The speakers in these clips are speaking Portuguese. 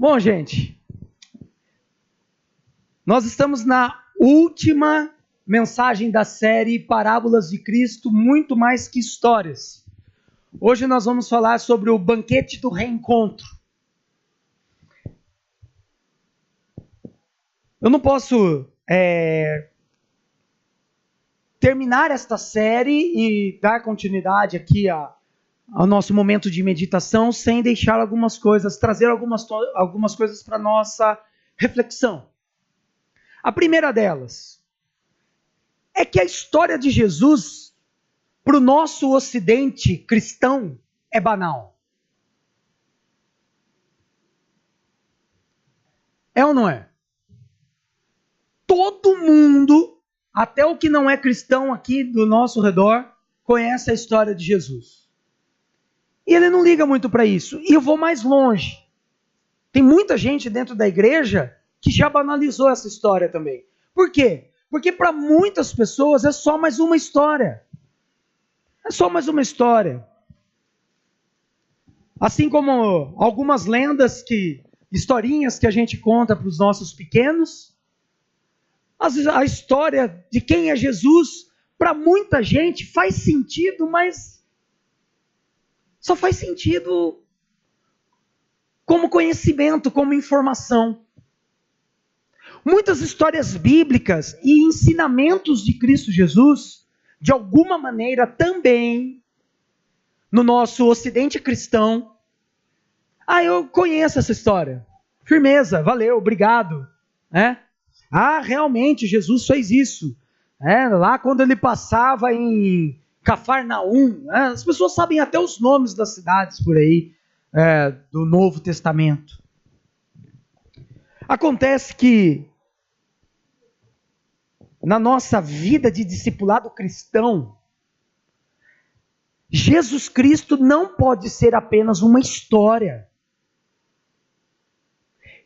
Bom, gente, nós estamos na última mensagem da série Parábolas de Cristo, muito mais que histórias. Hoje nós vamos falar sobre o banquete do reencontro. Eu não posso terminar esta série e dar continuidade aqui ao nosso momento de meditação sem deixar algumas coisas, trazer algumas coisas para nossa reflexão. A primeira delas é que a história de Jesus, para o nosso ocidente cristão, é banal. É ou não é? Todo mundo, até o que não é cristão aqui do nosso redor, conhece a história de Jesus. E ele não liga muito para isso. E eu vou mais longe. Tem muita gente dentro da igreja que já banalizou essa história também. Por quê? Porque para muitas pessoas é só mais uma história. É só mais uma história. Assim como algumas lendas, historinhas que a gente conta para os nossos pequenos, a história de quem é Jesus, para muita gente faz sentido, mas só faz sentido como conhecimento, como informação. Muitas histórias bíblicas e ensinamentos de Cristo Jesus, de alguma maneira também, no nosso ocidente cristão, eu conheço essa história. Firmeza, valeu, obrigado. Realmente, Jesus fez isso. Lá quando ele passava em Cafarnaum, as pessoas sabem até os nomes das cidades por aí, do Novo Testamento. Acontece que na nossa vida de discipulado cristão, Jesus Cristo não pode ser apenas uma história.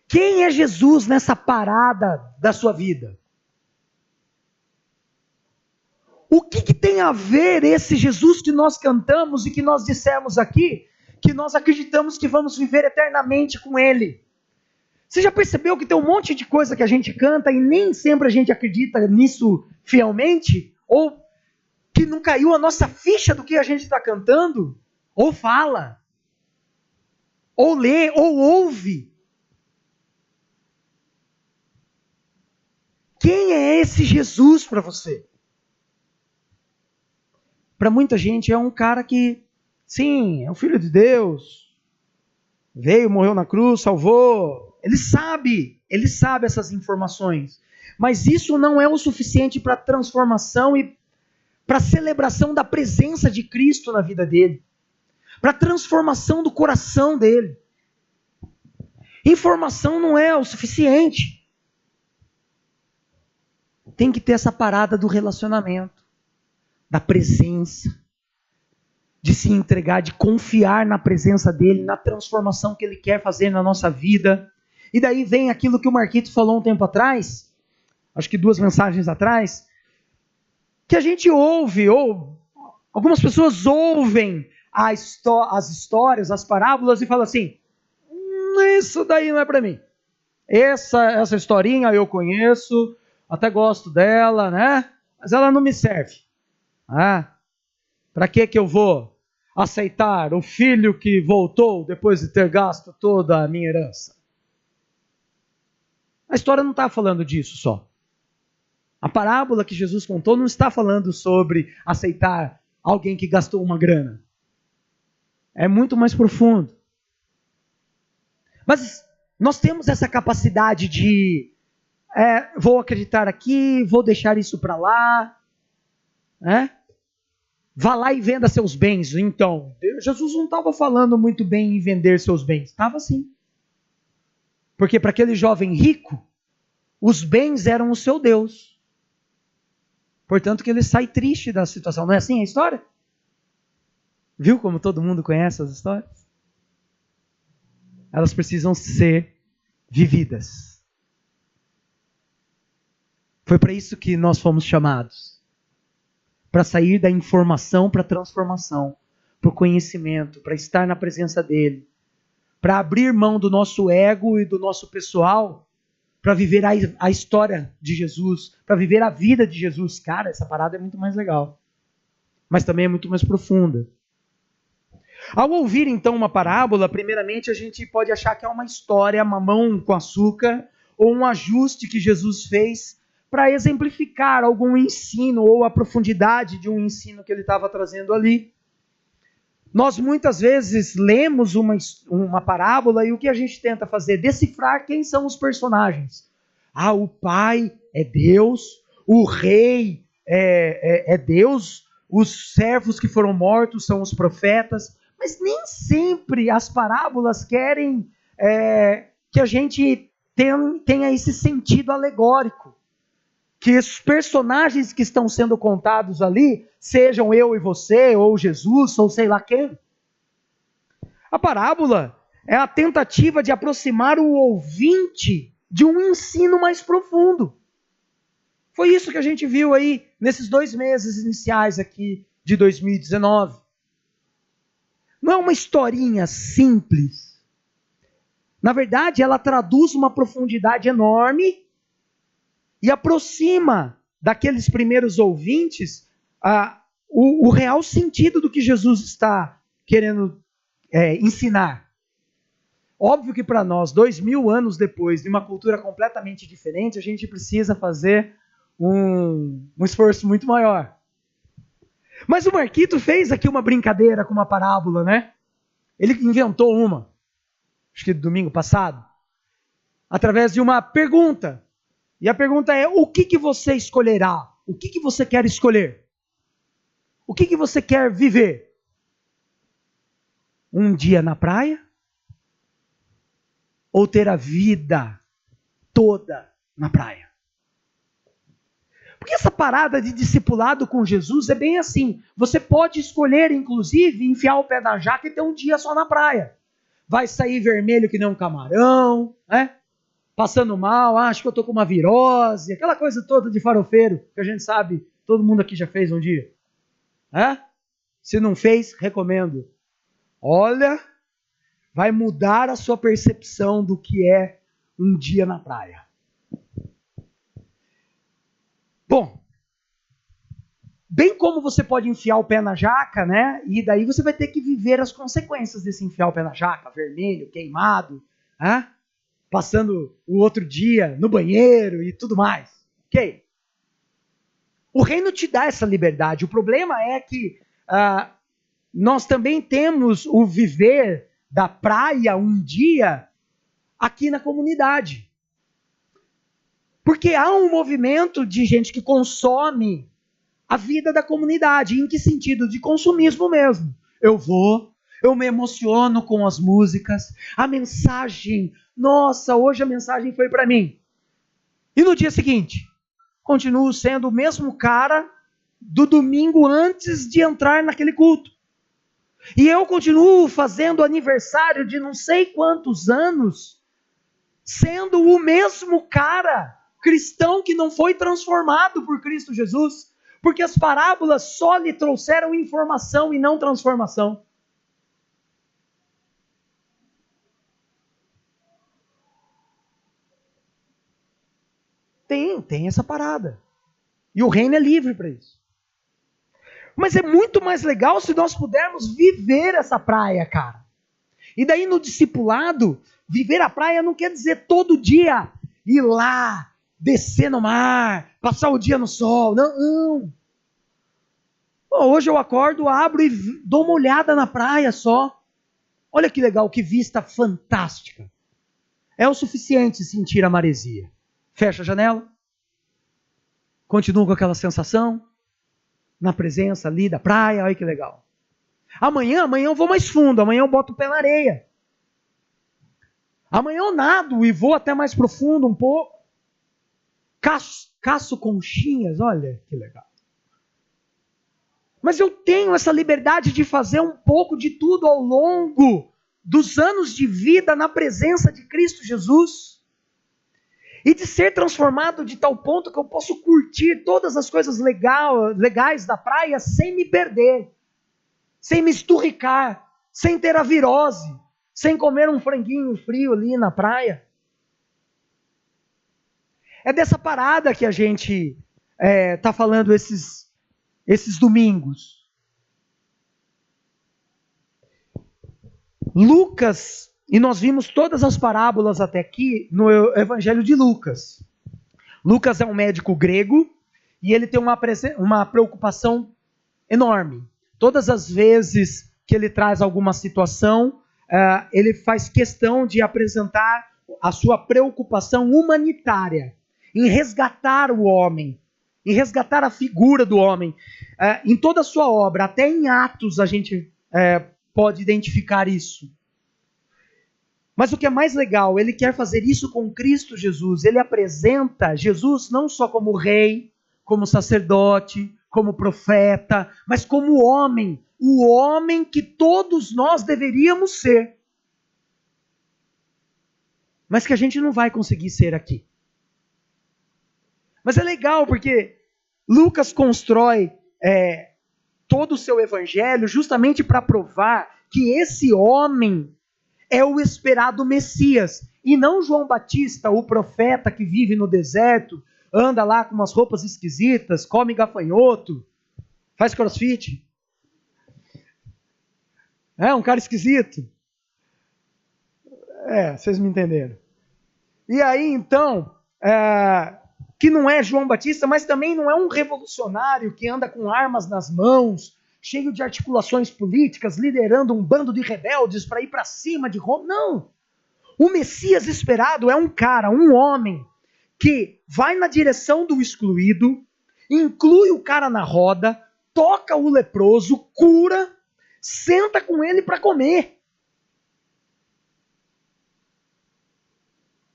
Quem é Jesus nessa parada da sua vida? O que tem a ver esse Jesus que nós cantamos e que nós dissemos aqui, que nós acreditamos que vamos viver eternamente com Ele? Você já percebeu que tem um monte de coisa que a gente canta e nem sempre a gente acredita nisso fielmente? Ou que não caiu a nossa ficha do que a gente está cantando? Ou fala? Ou lê? Ou ouve? Quem é esse Jesus para você? Para muita gente é um cara que, sim, é o Filho de Deus, veio, morreu na cruz, salvou. Ele sabe essas informações. Mas isso não é o suficiente para a transformação e para a celebração da presença de Cristo na vida dele. Para a transformação do coração dele. Informação não é o suficiente. Tem que ter essa parada do relacionamento, da presença, de se entregar, de confiar na presença dele, na transformação que ele quer fazer na nossa vida. E daí vem aquilo que o Marquito falou um tempo atrás, acho que 2 mensagens atrás, que a gente ouve, ou algumas pessoas ouvem as histórias, as parábolas e falam assim, isso daí não é para mim. Essa historinha eu conheço, até gosto dela, né? Mas ela não me serve. Para que eu vou aceitar o filho que voltou depois de ter gasto toda a minha herança? A história não está falando disso só. A parábola que Jesus contou não está falando sobre aceitar alguém que gastou uma grana. É muito mais profundo. Mas nós temos essa capacidade de vou acreditar aqui, vou deixar isso para lá, Vá lá e venda seus bens. Então, Jesus não estava falando muito bem em vender seus bens. Estava sim. Porque para aquele jovem rico, os bens eram o seu Deus. Portanto que ele sai triste da situação. Não é assim a história? Viu como todo mundo conhece as histórias? Elas precisam ser vividas. Foi para isso que nós fomos chamados. Para sair da informação para a transformação, para o conhecimento, para estar na presença dele, para abrir mão do nosso ego e do nosso pessoal, para viver a história de Jesus, para viver a vida de Jesus. Cara, essa parada é muito mais legal, mas também é muito mais profunda. Ao ouvir então uma parábola, primeiramente a gente pode achar que é uma história, mamão com açúcar, ou um ajuste que Jesus fez para exemplificar algum ensino ou a profundidade de um ensino que ele estava trazendo ali. Nós muitas vezes lemos uma parábola e o que a gente tenta fazer? Decifrar quem são os personagens. Ah, o pai é Deus, o rei é Deus, os servos que foram mortos são os profetas, mas nem sempre as parábolas querem que a gente tenha esse sentido alegórico. Que os personagens que estão sendo contados ali, sejam eu e você, ou Jesus, ou sei lá quem. A parábola é a tentativa de aproximar o ouvinte de um ensino mais profundo. Foi isso que a gente viu aí nesses 2 meses iniciais aqui de 2019. Não é uma historinha simples. Na verdade, ela traduz uma profundidade enorme e aproxima daqueles primeiros ouvintes o real sentido do que Jesus está querendo ensinar. Óbvio que para nós, 2000 anos depois, de uma cultura completamente diferente, a gente precisa fazer um esforço muito maior. Mas o Marquito fez aqui uma brincadeira com uma parábola, né? Ele inventou uma, acho que domingo passado, através de uma pergunta. E a pergunta é, o que você escolherá? O que você quer escolher? O que você quer viver? Um dia na praia? Ou ter a vida toda na praia? Porque essa parada de discipulado com Jesus é bem assim. Você pode escolher, inclusive, enfiar o pé na jaca e ter um dia só na praia. Vai sair vermelho que nem um camarão, né? Passando mal, acho que eu tô com uma virose, aquela coisa toda de farofeiro, que a gente sabe, todo mundo aqui já fez um dia. Se não fez, recomendo. Olha, vai mudar a sua percepção do que é um dia na praia. Bom, bem como você pode enfiar o pé na jaca, né? E daí você vai ter que viver as consequências desse enfiar o pé na jaca, vermelho, queimado, passando o outro dia no banheiro e tudo mais. Ok? O reino te dá essa liberdade. O problema é que nós também temos o viver da praia um dia aqui na comunidade. Porque há um movimento de gente que consome a vida da comunidade. Em que sentido? De consumismo mesmo. Eu me emociono com as músicas, a mensagem, nossa, hoje a mensagem foi para mim. E no dia seguinte, continuo sendo o mesmo cara do domingo antes de entrar naquele culto. E eu continuo fazendo aniversário de não sei quantos anos, sendo o mesmo cara cristão que não foi transformado por Cristo Jesus, porque as parábolas só lhe trouxeram informação e não transformação. Tem essa parada. E o reino é livre para isso. Mas é muito mais legal se nós pudermos viver essa praia, cara. E daí no discipulado, viver a praia não quer dizer todo dia ir lá, descer no mar, passar o dia no sol. Não. Bom, hoje eu acordo, abro e dou uma olhada na praia só. Olha que legal, que vista fantástica. É o suficiente sentir a maresia. Fecha a janela. Continuo com aquela sensação. Na presença ali da praia. Olha que legal. Amanhã eu vou mais fundo. Amanhã eu boto o pé na areia. Amanhã eu nado e vou até mais profundo um pouco. Caço conchinhas. Olha que legal. Mas eu tenho essa liberdade de fazer um pouco de tudo ao longo dos anos de vida na presença de Cristo Jesus. E de ser transformado de tal ponto que eu posso curtir todas as coisas legais da praia sem me perder, sem me esturricar, sem ter a virose, sem comer um franguinho frio ali na praia. É dessa parada que a gente está falando esses domingos. Lucas, e nós vimos todas as parábolas até aqui no Evangelho de Lucas. Lucas é um médico grego e ele tem uma preocupação enorme. Todas as vezes que ele traz alguma situação, ele faz questão de apresentar a sua preocupação humanitária em resgatar o homem, em resgatar a figura do homem. Em toda a sua obra, até em Atos a gente pode identificar isso. Mas o que é mais legal, ele quer fazer isso com Cristo Jesus. Ele apresenta Jesus não só como rei, como sacerdote, como profeta, mas como homem. O homem que todos nós deveríamos ser. Mas que a gente não vai conseguir ser aqui. Mas é legal porque Lucas constrói todo o seu evangelho justamente para provar que esse homem é o esperado Messias, e não João Batista, o profeta que vive no deserto, anda lá com umas roupas esquisitas, come gafanhoto, faz crossfit. É um cara esquisito. Vocês me entenderam. E aí, então, que não é João Batista, mas também não é um revolucionário que anda com armas nas mãos, cheio de articulações políticas, liderando um bando de rebeldes para ir para cima de Roma. Não! O Messias esperado é um cara, um homem, que vai na direção do excluído, inclui o cara na roda, toca o leproso, cura, senta com ele para comer.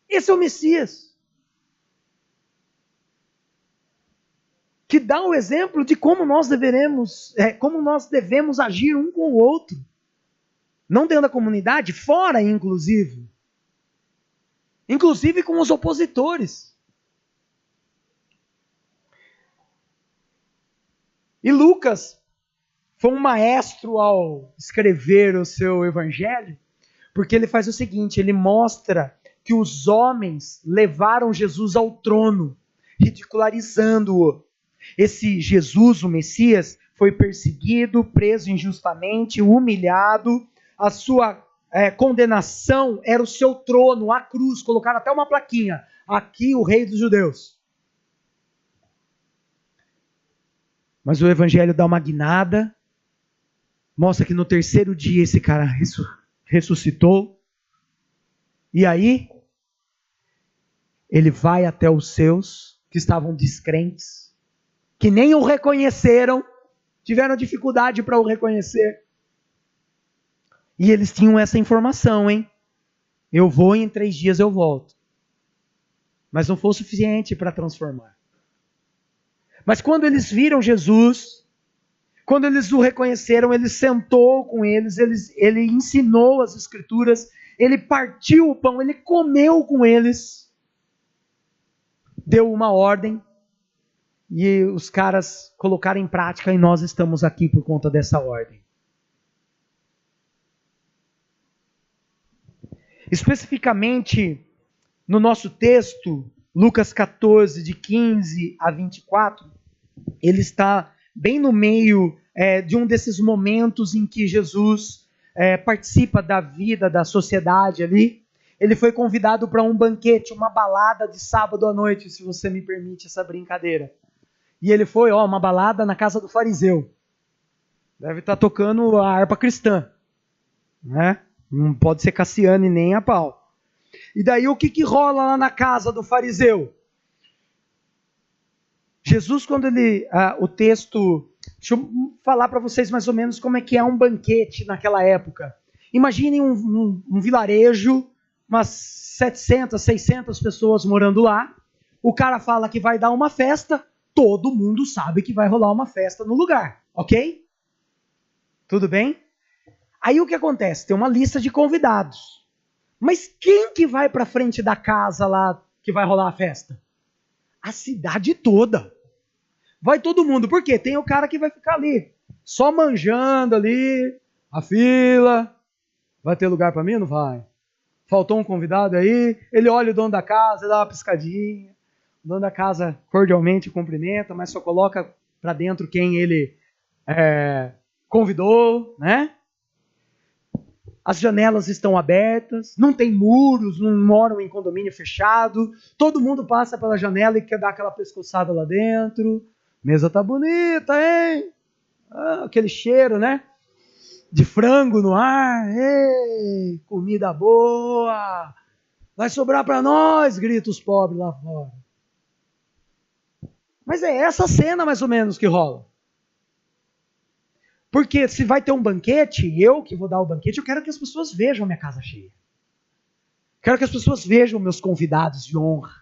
Esse é o Messias. Que dá o exemplo de como nós devemos agir um com o outro. Não dentro da comunidade, fora inclusive. Inclusive com os opositores. E Lucas foi um maestro ao escrever o seu evangelho, porque ele faz o seguinte, ele mostra que os homens levaram Jesus ao trono, ridicularizando-o. Esse Jesus, o Messias, foi perseguido, preso injustamente, humilhado. A sua condenação era o seu trono, a cruz. Colocaram até uma plaquinha. Aqui o rei dos judeus. Mas o evangelho dá uma guinada. Mostra que no terceiro dia esse cara ressuscitou. E aí, ele vai até os seus, que estavam descrentes, que nem o reconheceram, tiveram dificuldade para o reconhecer. E eles tinham essa informação, hein? Eu vou e em 3 dias eu volto. Mas não foi o suficiente para transformar. Mas quando eles viram Jesus, quando eles o reconheceram, ele sentou com eles, ele ensinou as escrituras, ele partiu o pão, ele comeu com eles, deu uma ordem, e os caras colocaram em prática e nós estamos aqui por conta dessa ordem. Especificamente no nosso texto, Lucas 14, de 15 a 24, ele está bem no meio de um desses momentos em que Jesus participa da vida da sociedade ali. Ele foi convidado para um banquete, uma balada de sábado à noite, se você me permite essa brincadeira. E ele foi, uma balada na casa do fariseu. Deve estar tocando a harpa cristã, né? Não pode ser Cassiane nem a pau. E daí o que rola lá na casa do fariseu? Jesus, quando o texto... Deixa eu falar para vocês mais ou menos como é que é um banquete naquela época. Imaginem um vilarejo, umas 700, 600 pessoas morando lá. O cara fala que vai dar uma festa, todo mundo sabe que vai rolar uma festa no lugar, ok? Tudo bem? Aí o que acontece? Tem uma lista de convidados. Mas quem que vai para frente da casa lá que vai rolar a festa? A cidade toda. Vai todo mundo. Por quê? Tem o cara que vai ficar ali, só manjando ali, a fila. Vai ter lugar para mim ou não vai? Faltou um convidado aí, ele olha o dono da casa, dá uma piscadinha, o dono da casa cordialmente cumprimenta, mas só coloca para dentro quem ele convidou, né? As janelas estão abertas, não tem muros, não moram em condomínio fechado, todo mundo passa pela janela e quer dar aquela pescoçada lá dentro. Mesa tá bonita, hein? Aquele cheiro, né? De frango no ar, ei, comida boa, vai sobrar para nós, grita os pobres lá fora. Mas é essa cena mais ou menos que rola. Porque se vai ter um banquete, eu que vou dar o banquete, eu quero que as pessoas vejam minha casa cheia. Quero que as pessoas vejam meus convidados de honra.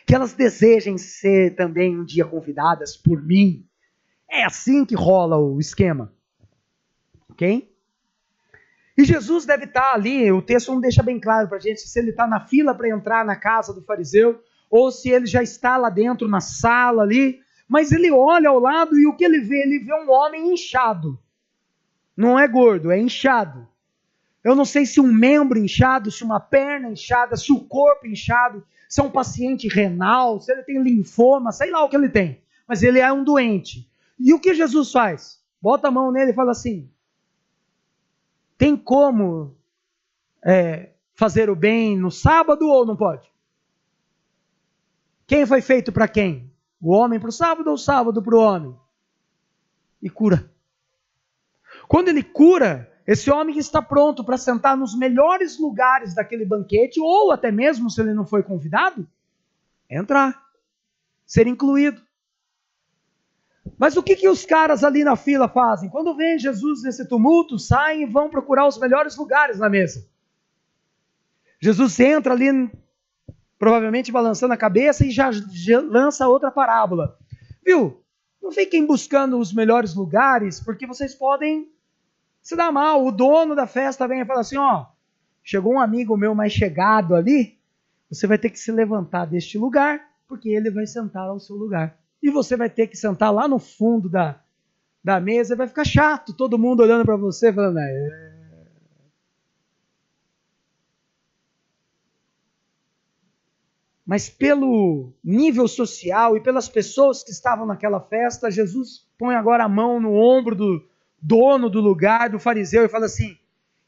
Que elas desejem ser também um dia convidadas por mim. É assim que rola o esquema. Ok? E Jesus deve estar ali, o texto não deixa bem claro para a gente se ele está na fila para entrar na casa do fariseu, ou se ele já está lá dentro na sala ali, mas ele olha ao lado e o que ele vê? Ele vê um homem inchado. Não é gordo, é inchado. Eu não sei se um membro inchado, se uma perna inchada, se o corpo inchado, se é um paciente renal, se ele tem linfoma, sei lá o que ele tem, mas ele é um doente. E o que Jesus faz? Bota a mão nele e fala assim, tem como fazer o bem no sábado ou não pode? Quem foi feito para quem? O homem para o sábado ou o sábado para o homem? E cura. Quando ele cura, esse homem está pronto para sentar nos melhores lugares daquele banquete, ou até mesmo, se ele não foi convidado, entrar, ser incluído. Mas o que os caras ali na fila fazem? Quando vem Jesus nesse tumulto, saem e vão procurar os melhores lugares na mesa. Jesus entra ali, provavelmente balançando a cabeça, e já lança outra parábola. Viu? Não fiquem buscando os melhores lugares, porque vocês podem se dar mal. O dono da festa vem e fala assim, chegou um amigo meu mais chegado ali, você vai ter que se levantar deste lugar, porque ele vai sentar ao seu lugar. E você vai ter que sentar lá no fundo da mesa, e vai ficar chato, todo mundo olhando para você, falando, Mas pelo nível social e pelas pessoas que estavam naquela festa, Jesus põe agora a mão no ombro do dono do lugar, do fariseu, e fala assim,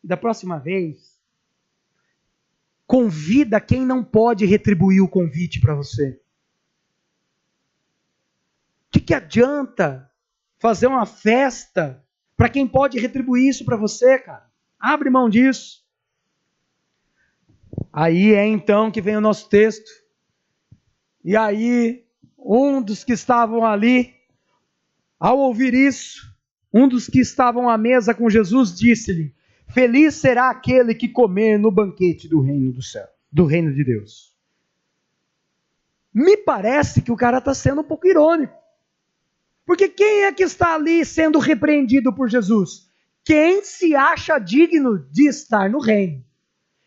da próxima vez, convida quem não pode retribuir o convite para você. O que adianta fazer uma festa para quem pode retribuir isso para você, cara? Abre mão disso. Aí é então que vem o nosso texto. E aí, um dos que estavam ali, ao ouvir isso, um dos que estavam à mesa com Jesus disse-lhe, feliz será aquele que comer no banquete do reino do céu, do reino de Deus. Me parece que o cara está sendo um pouco irônico. Porque quem é que está ali sendo repreendido por Jesus? Quem se acha digno de estar no reino.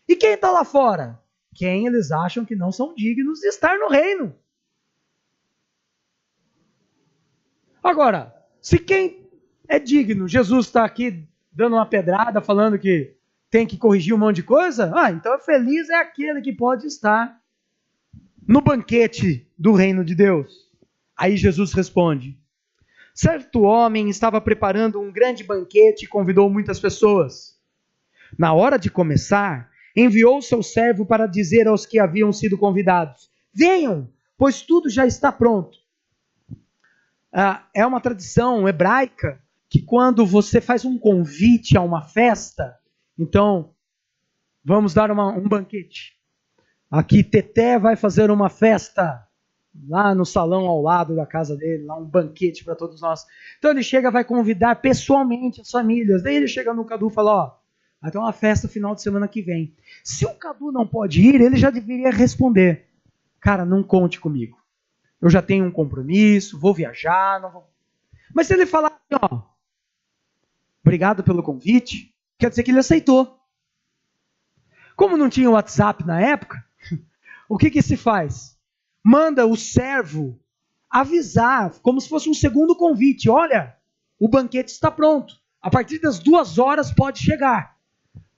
E quem está lá fora? Quem eles acham que não são dignos de estar no reino. Agora, se quem é digno, Jesus está aqui dando uma pedrada, falando que tem que corrigir um monte de coisa, então feliz é aquele que pode estar no banquete do reino de Deus. Aí Jesus responde, certo homem estava preparando um grande banquete e convidou muitas pessoas. Na hora de começar, enviou seu servo para dizer aos que haviam sido convidados, venham, pois tudo já está pronto. É uma tradição hebraica que quando você faz um convite a uma festa, então, vamos dar um banquete. Aqui Teté vai fazer uma festa lá no salão ao lado da casa dele, lá um banquete para todos nós. Então ele chega, vai convidar pessoalmente as famílias. Daí ele chega no Cadu e fala, vai ter uma festa final de semana que vem. Se o Cadu não pode ir, ele já deveria responder, cara, não conte comigo. Eu já tenho um compromisso, vou viajar, não vou... Mas se ele falar assim, obrigado pelo convite, quer dizer que ele aceitou. Como não tinha WhatsApp na época, o que se faz? Manda o servo avisar, como se fosse um segundo convite. Olha, o banquete está pronto. A partir das 2 horas pode chegar.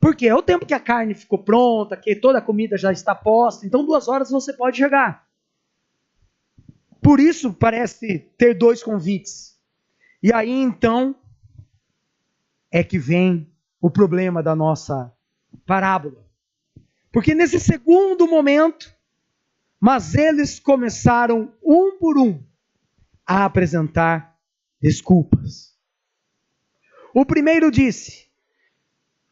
Porque é o tempo que a carne ficou pronta, que toda a comida já está posta, então 2 horas você pode chegar. Por isso parece ter 2 convites. E aí então é que vem o problema da nossa parábola. Porque nesse segundo momento, mas eles começaram um por um a apresentar desculpas. O primeiro disse: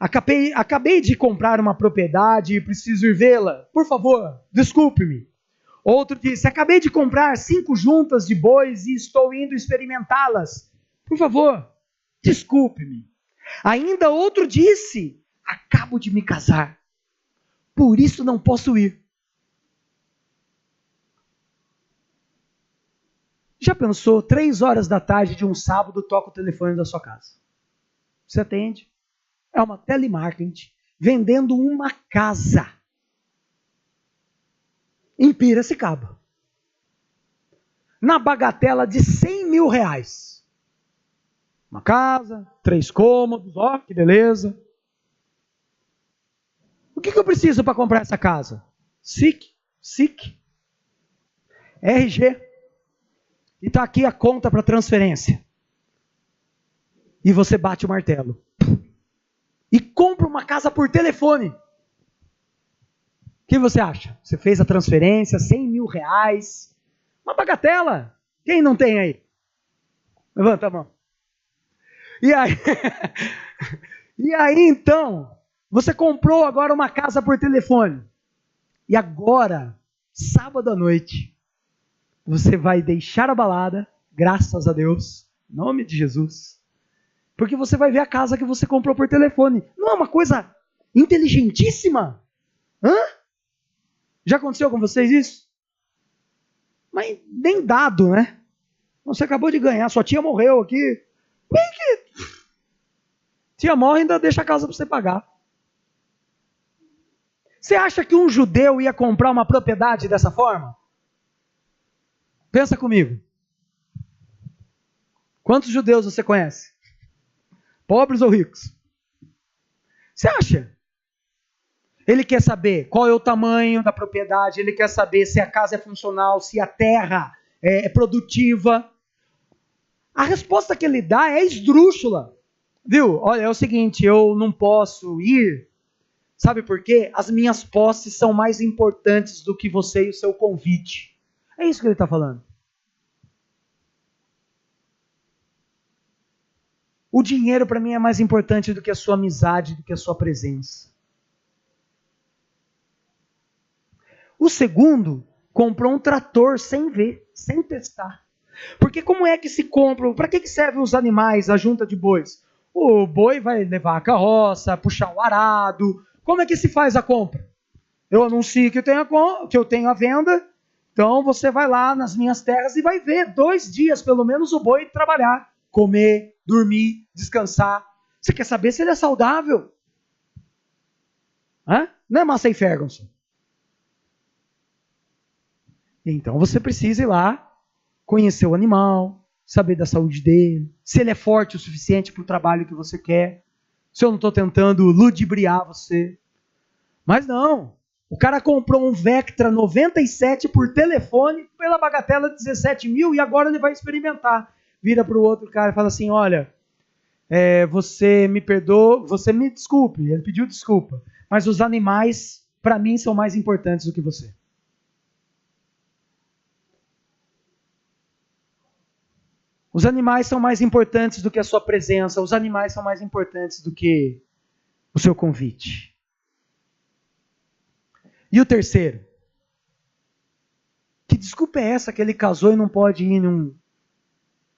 acabei de comprar uma propriedade e preciso ir vê-la. Por favor, desculpe-me. Outro disse: acabei de comprar 5 juntas de bois e estou indo experimentá-las. Por favor, desculpe-me. Ainda outro disse: acabo de me casar, por isso não posso ir. Já pensou, 3 horas da tarde de um sábado, toca o telefone da sua casa. Você atende? É uma telemarketing vendendo uma casa em Piracicaba, na bagatela de R$100.000. Uma casa, 3 cômodos, ó, que beleza. O que eu preciso para comprar essa casa? SIC, RG. E está aqui a conta para transferência. E você bate o martelo. E compra uma casa por telefone. O que você acha? Você fez a transferência, R$100.000. Uma bagatela. Quem não tem aí? Levanta a mão. E aí, e aí então, você comprou agora uma casa por telefone. E agora, sábado à noite, você vai deixar a balada, graças a Deus, em nome de Jesus, porque você vai ver a casa que você comprou por telefone. Não é uma coisa inteligentíssima? Hã? Já aconteceu com vocês isso? Mas nem dado, né? Você acabou de ganhar, sua tia morreu aqui. Bem que tia morre e ainda deixa a casa para você pagar. Você acha que um judeu ia comprar uma propriedade dessa forma? Pensa comigo. Quantos judeus você conhece? Pobres ou ricos? Você acha? Ele quer saber qual é o tamanho da propriedade, ele quer saber se a casa é funcional, se a terra é produtiva. A resposta que ele dá é esdrúxula. Viu? Olha, é o seguinte, eu não posso ir. Sabe por quê? As minhas posses são mais importantes do que você e o seu convite. É isso que ele está falando. O dinheiro para mim é mais importante do que a sua amizade, do que a sua presença. O segundo comprou um trator sem ver, sem testar. Porque como é que se compra? Para que servem os animais, a junta de bois? O boi vai levar a carroça, puxar o arado. Como é que se faz a compra? Eu anuncio que eu tenho a venda, então você vai lá nas minhas terras e vai ver 2 dias pelo menos o boi trabalhar, comer, dormir, descansar. Você quer saber se ele é saudável? Hã? Não é Massey Ferguson. Então você precisa ir lá, conhecer o animal, saber da saúde dele, se ele é forte o suficiente para o trabalho que você quer. Se eu não estou tentando ludibriar você. Mas não. O cara comprou um Vectra 97 por telefone pela bagatela de 17.000 e agora ele vai experimentar. Vira para o outro cara e fala assim, olha, você me perdoa, você me desculpe, ele pediu desculpa, mas os animais para mim são mais importantes do que você. Os animais são mais importantes do que a sua presença, os animais são mais importantes do que o seu convite. E o terceiro? Que desculpa é essa que ele casou e não pode ir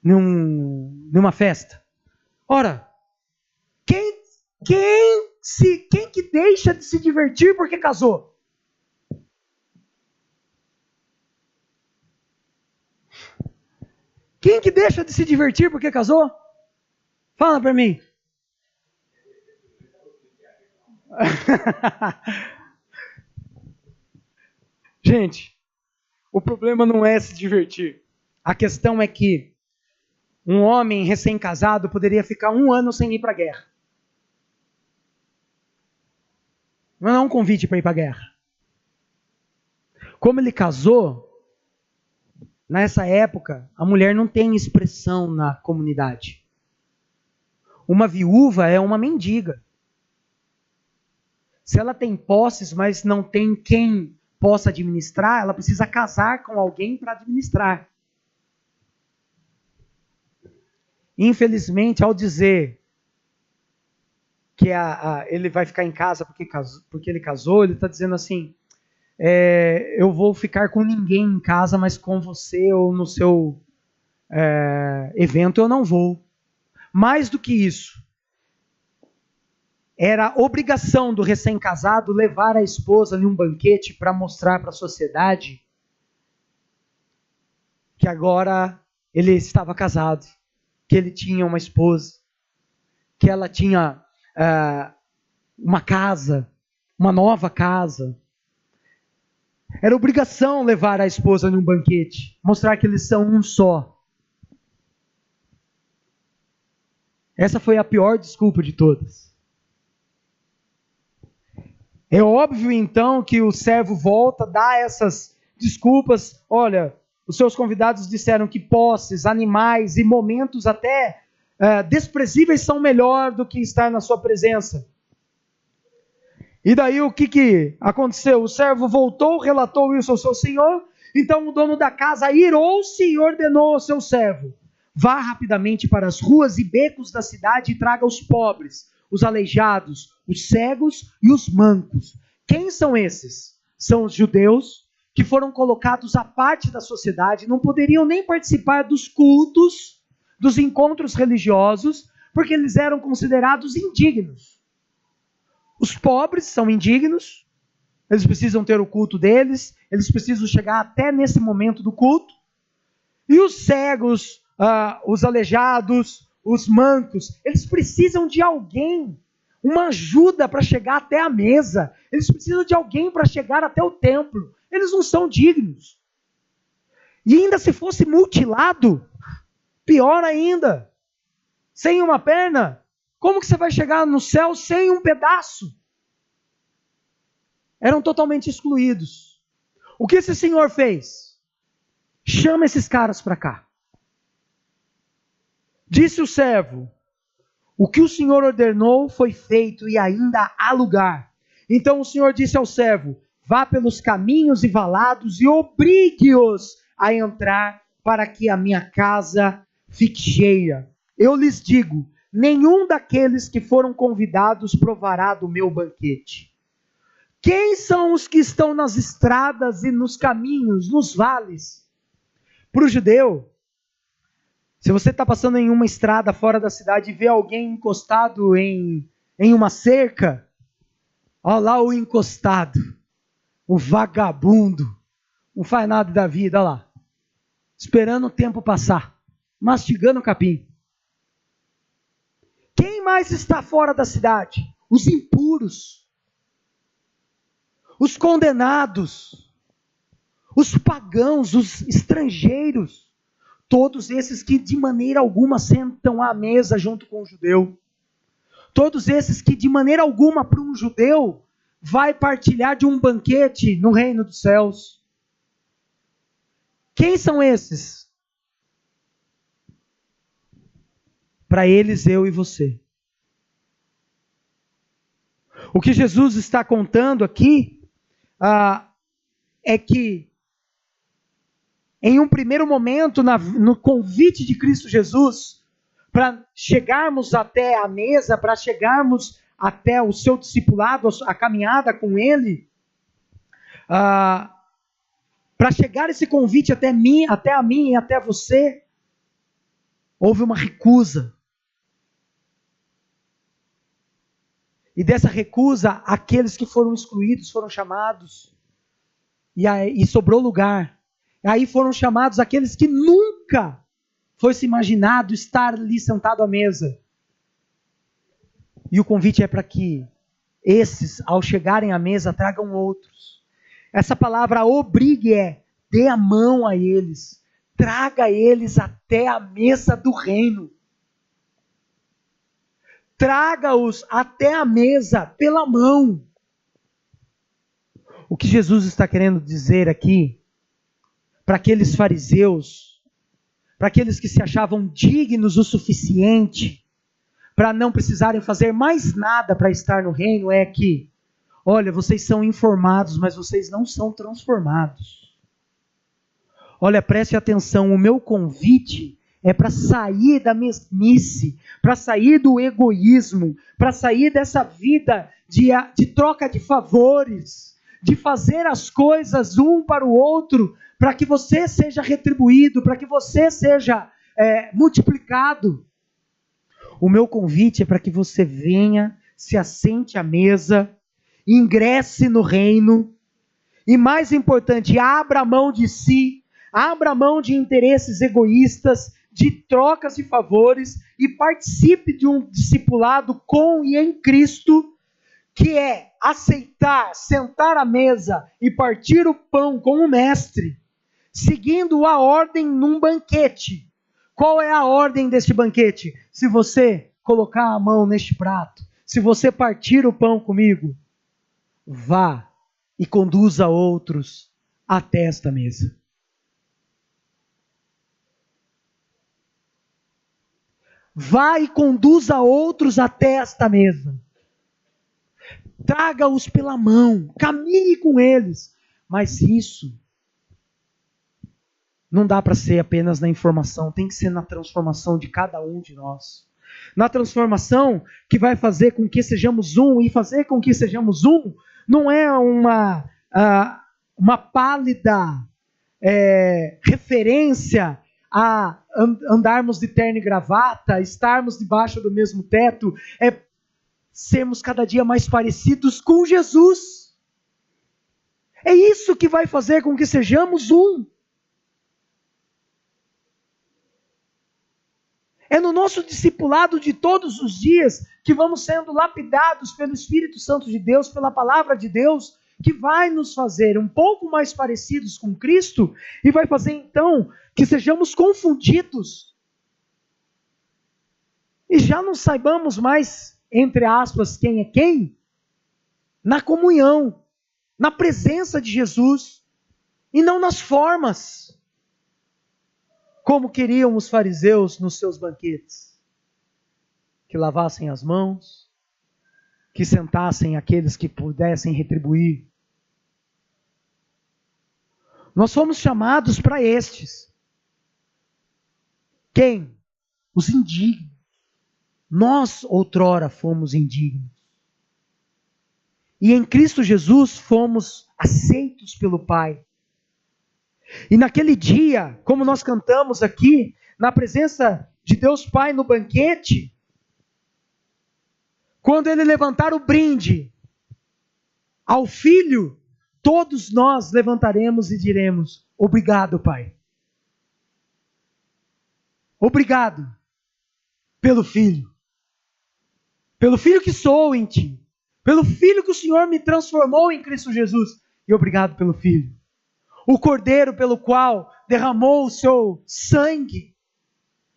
numa festa? Ora, quem que deixa de se divertir porque casou? Quem que deixa de se divertir porque casou? Fala para mim. Gente, o problema não é se divertir. A questão é que um homem recém-casado poderia ficar 1 ano sem ir para a guerra. Não é um convite para ir para a guerra. Como ele casou, nessa época, a mulher não tem expressão na comunidade. Uma viúva é uma mendiga. Se ela tem posses, mas não tem quem possa administrar, ela precisa casar com alguém para administrar. Infelizmente, ao dizer que ele vai ficar em casa porque ele casou, ele está dizendo assim, eu vou ficar com ninguém em casa, mas com você ou no seu evento eu não vou. Mais do que isso, era obrigação do recém-casado levar a esposa em um banquete para mostrar para a sociedade que agora ele estava casado, que ele tinha uma esposa, que ela tinha uma casa, uma nova casa. Era obrigação levar a esposa em um banquete, mostrar que eles são um só. Essa foi a pior desculpa de todas. É óbvio, então, que o servo volta, dá essas desculpas. Olha, os seus convidados disseram que posses, animais e momentos até desprezíveis são melhor do que estar na sua presença. E daí o que aconteceu? O servo voltou, relatou isso ao seu senhor. Então o dono da casa irou-se e ordenou ao seu servo: vá rapidamente para as ruas e becos da cidade e traga os pobres, os aleijados, os cegos e os mancos. Quem são esses? São os judeus que foram colocados à parte da sociedade, não poderiam nem participar dos cultos, dos encontros religiosos, porque eles eram considerados indignos. Os pobres são indignos, eles precisam ter o culto deles, eles precisam chegar até nesse momento do culto. E os cegos, os aleijados, os mancos, eles precisam de alguém, uma ajuda para chegar até a mesa. Eles precisam de alguém para chegar até o templo. Eles não são dignos. E ainda se fosse mutilado, pior ainda. Sem uma perna, como que você vai chegar no céu sem um pedaço? Eram totalmente excluídos. O que esse senhor fez? Chama esses caras para cá. Disse o servo: o que o senhor ordenou foi feito e ainda há lugar. Então o senhor disse ao servo: vá pelos caminhos e valados e obrigue-os a entrar para que a minha casa fique cheia. Eu lhes digo, nenhum daqueles que foram convidados provará do meu banquete. Quem são os que estão nas estradas e nos caminhos, nos vales? Para o judeu, se você está passando em uma estrada fora da cidade e vê alguém encostado em uma cerca, olha lá o encostado, o vagabundo, não faz nada da vida, olha lá, esperando o tempo passar, mastigando o capim. Quem mais está fora da cidade? Os impuros, os condenados, os pagãos, os estrangeiros. Todos esses que de maneira alguma sentam à mesa junto com o judeu. Todos esses que de maneira alguma para um judeu vai partilhar de um banquete no reino dos céus. Quem são esses? Para eles, eu e você. O que Jesus está contando aqui é que em um primeiro momento, no convite de Cristo Jesus, para chegarmos até a mesa, para chegarmos até o seu discipulado, a caminhada com Ele, para chegar esse convite até a mim e até você, houve uma recusa. E dessa recusa, aqueles que foram excluídos foram chamados, e sobrou lugar. Aí foram chamados aqueles que nunca fosse imaginado estar ali sentado à mesa. E o convite é para que esses, ao chegarem à mesa, tragam outros. Essa palavra obrigue dê a mão a eles. Traga eles até a mesa do reino. Traga-os até a mesa pela mão. O que Jesus está querendo dizer aqui, para aqueles fariseus, para aqueles que se achavam dignos o suficiente, para não precisarem fazer mais nada para estar no reino, é que, olha, vocês são informados, mas vocês não são transformados. Olha, preste atenção, o meu convite é para sair da mesmice, para sair do egoísmo, para sair dessa vida de troca de favores, de fazer as coisas um para o outro, para que você seja retribuído, para que você seja multiplicado. O meu convite é para que você venha, se assente à mesa, ingresse no reino, e mais importante, abra mão de si, abra mão de interesses egoístas, de trocas de favores, e participe de um discipulado com e em Cristo, que é aceitar, sentar à mesa e partir o pão com o mestre, seguindo a ordem num banquete. Qual é a ordem deste banquete? Se você colocar a mão neste prato, se você partir o pão comigo, vá e conduza outros até esta mesa. Vá e conduza outros até esta mesa. Traga-os pela mão, caminhe com eles. Mas isso não dá para ser apenas na informação, tem que ser na transformação de cada um de nós. Na transformação que vai fazer com que sejamos um, e fazer com que sejamos um não é uma pálida referência a andarmos de terno e gravata, estarmos debaixo do mesmo teto, é sermos cada dia mais parecidos com Jesus. É isso que vai fazer com que sejamos um. É no nosso discipulado de todos os dias que vamos sendo lapidados pelo Espírito Santo de Deus, pela palavra de Deus, que vai nos fazer um pouco mais parecidos com Cristo e vai fazer então que sejamos confundidos e já não saibamos mais, entre aspas, quem é quem, na comunhão, na presença de Jesus e não nas formas, como queriam os fariseus nos seus banquetes, que lavassem as mãos, que sentassem aqueles que pudessem retribuir. Nós fomos chamados para estes. Quem? Os indignos. Nós outrora fomos indignos. E em Cristo Jesus fomos aceitos pelo Pai. E naquele dia, como nós cantamos aqui, na presença de Deus Pai no banquete, quando Ele levantar o brinde ao Filho, todos nós levantaremos e diremos: obrigado, Pai. Obrigado pelo Filho. Pelo Filho que sou em Ti. Pelo Filho que o Senhor me transformou em Cristo Jesus. E obrigado pelo Filho. O Cordeiro pelo qual derramou o seu sangue,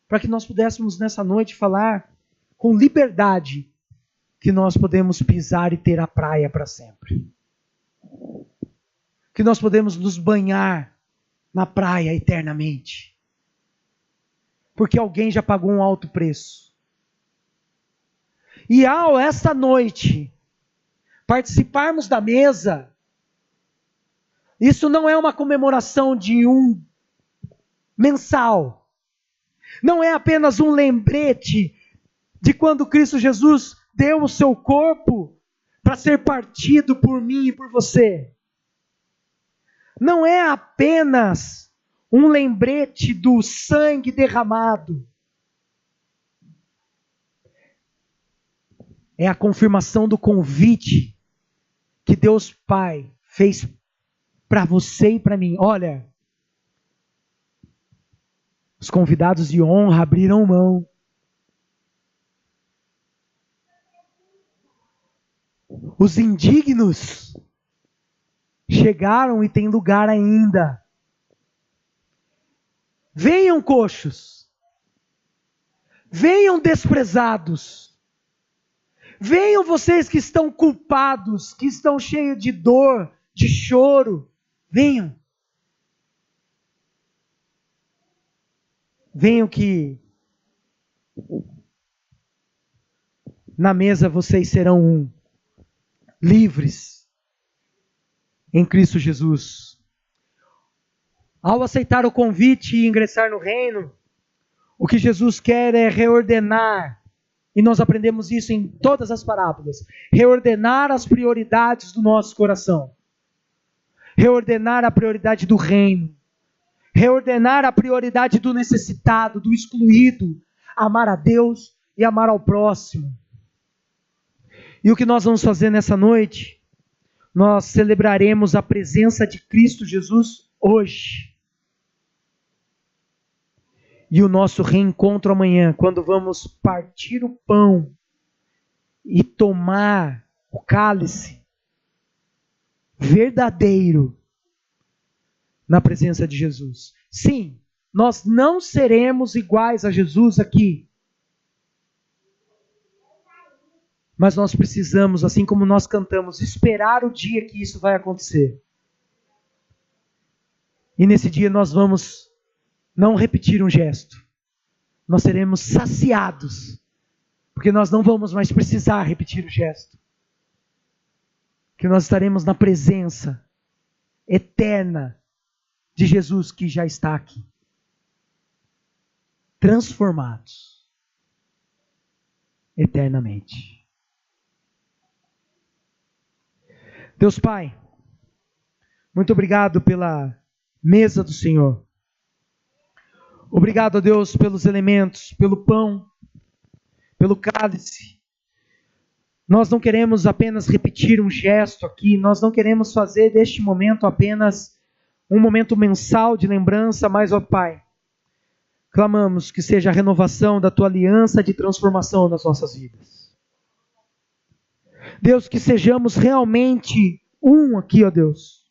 para que nós pudéssemos nessa noite falar com liberdade que nós podemos pisar e ter a praia para sempre. Que nós podemos nos banhar na praia eternamente. Porque alguém já pagou um alto preço. E ao esta noite participarmos da mesa, isso não é uma comemoração de um mensal. Não é apenas um lembrete de quando Cristo Jesus deu o seu corpo para ser partido por mim e por você. Não é apenas um lembrete do sangue derramado. É a confirmação do convite que Deus Pai fez para você e para mim. Olha, os convidados de honra abriram mão. Os indignos chegaram e tem lugar ainda. Venham, coxos. Venham, desprezados. Venham, vocês que estão culpados, que estão cheios de dor, de choro. Venham. Venham que na mesa vocês serão livres em Cristo Jesus. Ao aceitar o convite e ingressar no reino, o que Jesus quer é reordenar, e nós aprendemos isso em todas as parábolas, reordenar as prioridades do nosso coração, reordenar a prioridade do reino, reordenar a prioridade do necessitado, do excluído, amar a Deus e amar ao próximo. E o que nós vamos fazer nessa noite? Nós celebraremos a presença de Cristo Jesus hoje. E o nosso reencontro amanhã, quando vamos partir o pão e tomar o cálice verdadeiro na presença de Jesus. Sim, nós não seremos iguais a Jesus aqui. Mas nós precisamos, assim como nós cantamos, esperar o dia que isso vai acontecer. E nesse dia nós vamos não repetir um gesto. Nós seremos saciados, porque nós não vamos mais precisar repetir o gesto. Que nós estaremos na presença eterna de Jesus que já está aqui. Transformados eternamente. Deus Pai, muito obrigado pela mesa do Senhor. Obrigado a Deus pelos elementos, pelo pão, pelo cálice. Nós não queremos apenas repetir um gesto aqui, nós não queremos fazer deste momento apenas um momento mensal de lembrança, mas, ó Pai, clamamos que seja a renovação da Tua aliança de transformação nas nossas vidas. Deus, que sejamos realmente um aqui, ó Deus.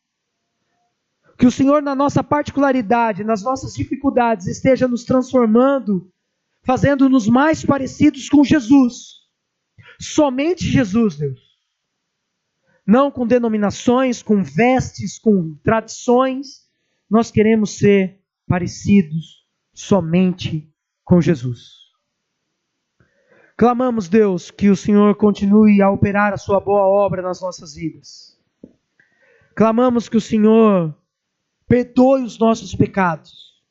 Que o Senhor, na nossa particularidade, nas nossas dificuldades, esteja nos transformando, fazendo-nos mais parecidos com Jesus. Somente Jesus, Deus. Não com denominações, com vestes, com tradições. Nós queremos ser parecidos somente com Jesus. Clamamos, Deus, que o Senhor continue a operar a sua boa obra nas nossas vidas. Clamamos que o Senhor perdoe os nossos pecados,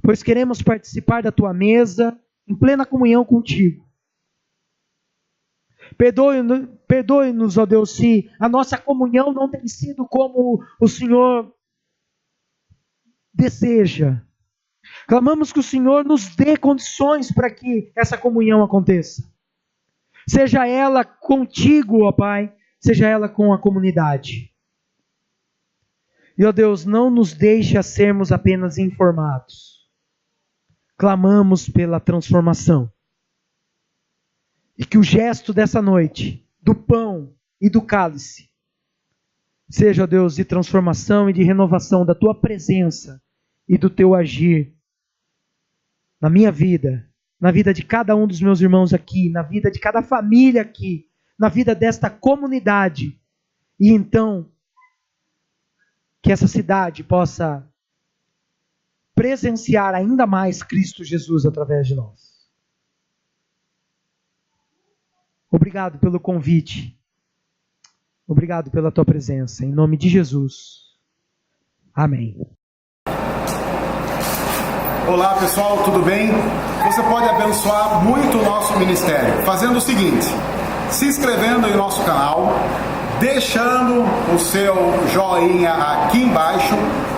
pois queremos participar da Tua mesa em plena comunhão contigo. Perdoe-nos, ó Deus, se a nossa comunhão não tem sido como o Senhor deseja. Clamamos que o Senhor nos dê condições para que essa comunhão aconteça. Seja ela contigo, ó Pai, seja ela com a comunidade. E, ó Deus, não nos deixe a sermos apenas informados. Clamamos pela transformação. E que o gesto dessa noite, do pão e do cálice, seja, ó Deus, de transformação e de renovação da Tua presença e do Teu agir na minha vida, na vida de cada um dos meus irmãos aqui, na vida de cada família aqui, na vida desta comunidade. E então, que essa cidade possa presenciar ainda mais Cristo Jesus através de nós. Obrigado pelo convite. Obrigado pela Tua presença. Em nome de Jesus. Amém. Olá pessoal, tudo bem? Você pode abençoar muito o nosso ministério fazendo o seguinte: se inscrevendo em nosso canal, deixando o seu joinha aqui embaixo,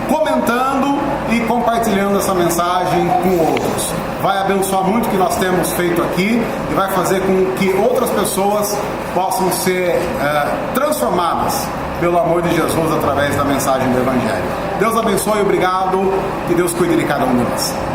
comentando e compartilhando essa mensagem com outros. Vai abençoar muito o que nós temos feito aqui e vai fazer com que outras pessoas possam ser transformadas pelo amor de Jesus através da mensagem do Evangelho. Deus abençoe, obrigado, que Deus cuide de cada um de nós.